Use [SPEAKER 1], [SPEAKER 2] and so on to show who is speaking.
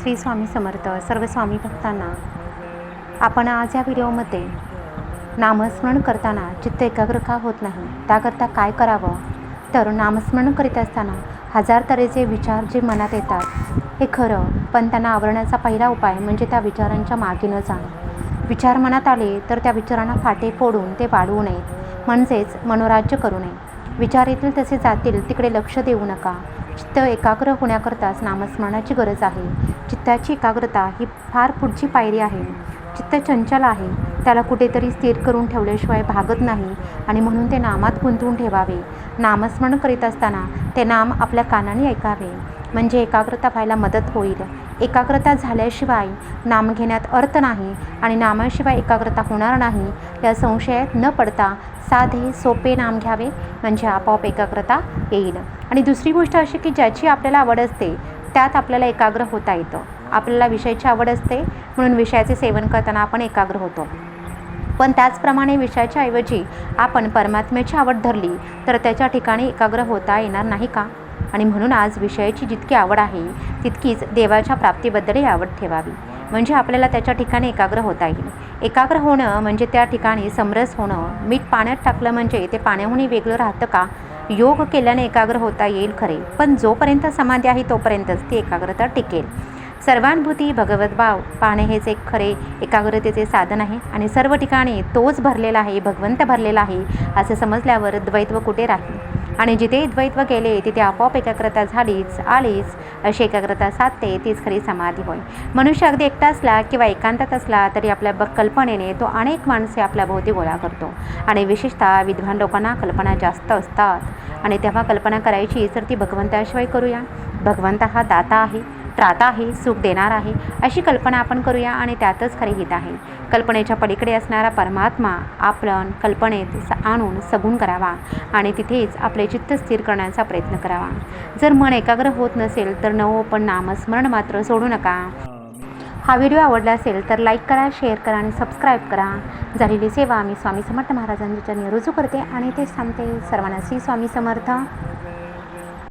[SPEAKER 1] श्री स्वामी समर्थ सर्व स्वामी भक्तांना. आपण आज या व्हिडिओमध्ये नामस्मरण करताना चित्त एकाग्र का होत नाही, त्याकरता काय करावं. तर नामस्मरण करीत असताना हजार तऱ्हेचे विचार जे मनात येतात हे खरं, पण त्यांना आवरण्याचा पहिला उपाय म्हणजे त्या विचारांच्या मागे न जाणं. विचार मनात आले तर त्या विचारांना फाटे फोडून ते वाढवू नयेत, म्हणजेच मनोराज्य करू नये. विचार येतील तसे जातील तिकडे लक्ष देऊ नका. चित्त एकाग्र होण्याकरताच नामस्मरणाची गरज आहे. चित्ताची एकाग्रता ही फार पुढची पायरी आहे. चित्त चंचल आहे, त्याला कुठेतरी स्थिर करून ठेवल्याशिवाय भागत नाही आणि म्हणून ते नामात गुंतवून ठेवावे. नामस्मरण करीत असताना ते नाम आपल्या कानाने ऐकावे, म्हणजे एकाग्रता व्हायला मदत होईल. एकाग्रता झाल्याशिवाय नाम घेण्यात अर्थ नाही आणि नामाशिवाय एकाग्रता होणार नाही या संशयात न पडता साधे सोपे नाम घ्यावे, म्हणजे आपोआप एकाग्रता येईल. आणि दुसरी गोष्ट अशी की ज्याची आपल्याला आवड असते त्यात आपल्याला एकाग्र होता येतं. आपल्याला विषयाची आवड असते म्हणून विषयाचे सेवन करताना आपण एकाग्र होतो, पण त्याचप्रमाणे विषयाच्या ऐवजी आपण परमात्म्याची आवड धरली तर त्याच्या ठिकाणी एकाग्र होता येणार नाही का. आणि म्हणून आज विषयाची जितकी आवड आहे तितकीच देवाच्या प्राप्तीबद्दलही आवड ठेवावी, म्हणजे आपल्याला त्याच्या ठिकाणी एकाग्र होता येईल. एकाग्र होणं म्हणजे त्या ठिकाणी समरस होणं. मीठ पाण्यात टाकलं म्हणजे ते पाण्याहूनही वेगळं राहतं का. योग केल्याने एकाग्र होता येईल खरे, पण जोपर्यंत समाधी आहे तोपर्यंतच ती एकाग्रता टिकेल. सर्वानुभूती भगवद्भाव पाहणे हेच एक खरे एकाग्रतेचे साधन आहे आणि सर्व ठिकाणी तोच भरलेला आहे, भगवंत भरलेला आहे असे समजल्यावर द्वैत्व कुठे राहील. आणि जिथे द्वैत्व गेले तिथे आपोआप एकाग्रता आलीच अशी एकाग्रता साधते, तीच खरी समाधी होय. मनुष्य अगदी एकटा असला किंवा एकांतात असला तरी आपल्या कल्पनेने तो अनेक माणसे आपल्या भोवती गोळा करतो आणि विशेषतः विद्वान लोकांना कल्पना जास्त असतात आणि तेव्हा कल्पना करायची तर ती भगवंताशिवाय करूया. भगवंत हा दाता आहे, त्राता आहे, सुख देणार आहे अशी कल्पना आपण करूया आणि त्यातच खरे हित आहे. कल्पनेच्या पलीकडे असणारा परमात्मा आपण कल्पनेत आणून सगुण करावा आणि तिथेच आपले चित्त स्थिर करण्याचा प्रयत्न करावा. जर मन एकाग्र होत नसेल तर नवो पण नामस्मरण मात्र सोडू नका. हा व्हिडिओ आवडला असेल तर लाईक करा, शेअर करा आणि सबस्क्राईब करा. झालेली सेवा मी स्वामी समर्थ महाराजांच्या चरणी रुजू करते आणि तेच थांबते. सर्वांना श्री स्वामी समर्थ.